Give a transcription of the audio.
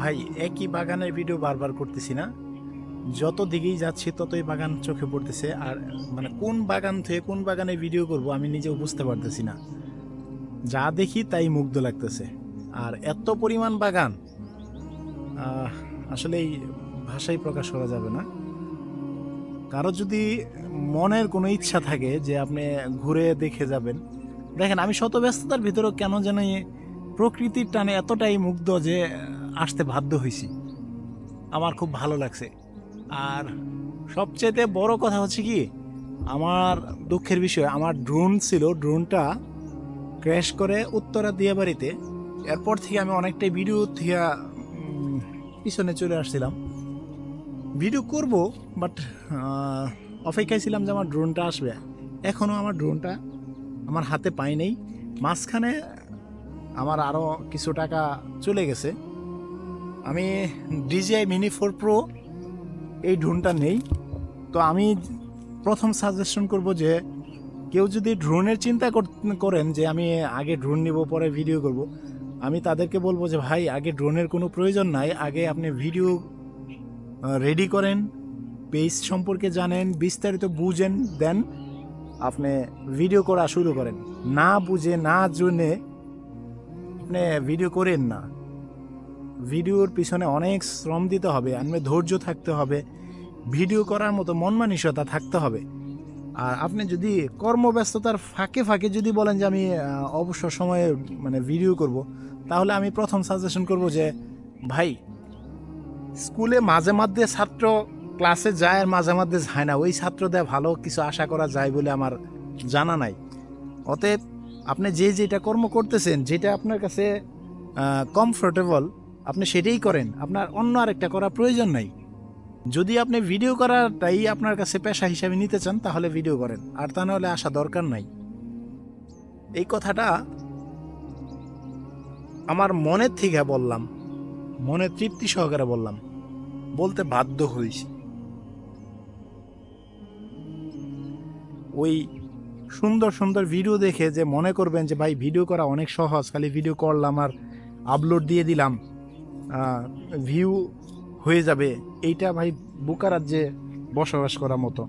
ভাই একই বাগানের ভিডিও বারবার করতেছি না, যত দিকেই যাচ্ছি ততই বাগান চোখে পড়তেছে। আর মানে কোন বাগান থেকে কোন বাগানে ভিডিও করব আমি নিজেও বুঝতে পারতেছি না। যা দেখি তাই মুগ্ধ লাগতেছে। আর এত পরিমাণ বাগান, আহ, আসলে এই ভাষায় প্রকাশ করা যাবে না। কারো যদি মনের কোনো ইচ্ছা থাকে যে আপনি ঘুরে দেখে যাবেন, দেখেন আমি শত ব্যস্ততার ভিতরেও কেন যেন এই প্রকৃতির টানে এতটাই মুগ্ধ যে আসতে বাধ্য হয়েছি। আমার খুব ভালো লাগছে। আর সবচেয়ে বড় কথা হচ্ছে কি, আমার দুঃখের বিষয়, আমার ড্রোন ছিল, ড্রোনটা ক্র্যাশ করে উত্তরা দিয়াবাড়িতে। এরপর থেকে আমি অনেকটাই ভিডিও থেকে পিছনে চলে আসছিলাম। ভিডিও করব, বাট অপেক্ষায় ছিলাম যে আমার ড্রোনটা আসবে। এখনও আমার ড্রোনটা আমার হাতে পাই নেই। মাঝখানে আমার আরও কিছু টাকা চলে গেছে। আমি DJI Mini 4 Pro এই ড্রোনটা নেই। তো আমি প্রথম সাজেশন করব যে কেউ যদি ড্রোনের চিন্তা করেন যে আমি আগে ড্রোন নিব পরে ভিডিও করব, আমি তাদেরকে বলবো যে ভাই আগে ড্রোনের কোনো প্রয়োজন নাই। আগে আপনি ভিডিও রেডি করেন, পেজ সম্পর্কে জানেন, বিস্তারিত বুঝেন, দেন আপনি ভিডিও করা শুরু করেন। না বুঝে না জেনে আপনি ভিডিও করেন না। ভিডিওর পিছনে অনেক শ্রম দিতে হবে, আপনি ধৈর্য থাকতে হবে, ভিডিও করার মতো মন মানসিকতা থাকতে হবে। আর আপনি যদি কর্মব্যস্ততার ফাঁকে ফাঁকে যদি বলেন যে আমি অবসর সময়ে মানে ভিডিও করব, তাহলে আমি প্রথম সাজেশন করব যে ভাই স্কুলে মাঝে মধ্যে ছাত্র ক্লাসে যায় আর মাঝে মধ্যে যায় না, ওই ছাত্রদের ভালো কিছু আশা করা যায় বলে আমার জানা নাই। অতএব আপনি যে যেটা কর্ম করতেছেন, যেটা আপনার কাছে কমফোর্টেবল, আপনি সেটাই করেন। আপনার অন্য আরেকটা করা প্রয়োজন নাই। যদি আপনি ভিডিও করাটাই আপনার কাছে পেশা হিসাবে নিতে চান তাহলে ভিডিও করেন, আর তা নাহলে আসা দরকার নাই। এই কথাটা আমার মনের থেকে বললাম, মনের তৃপ্তি সহকারে বললাম, বলতে বাধ্য হয়েছি। ওই সুন্দর সুন্দর ভিডিও দেখে যে মনে করবেন যে ভাই ভিডিও করা অনেক সহজ, খালি ভিডিও করলাম আর আপলোড দিয়ে দিলাম, ভিউ হয়ে যাবে, এইটা ভাই বোকা রাজ্যে বসবাস করার মতো।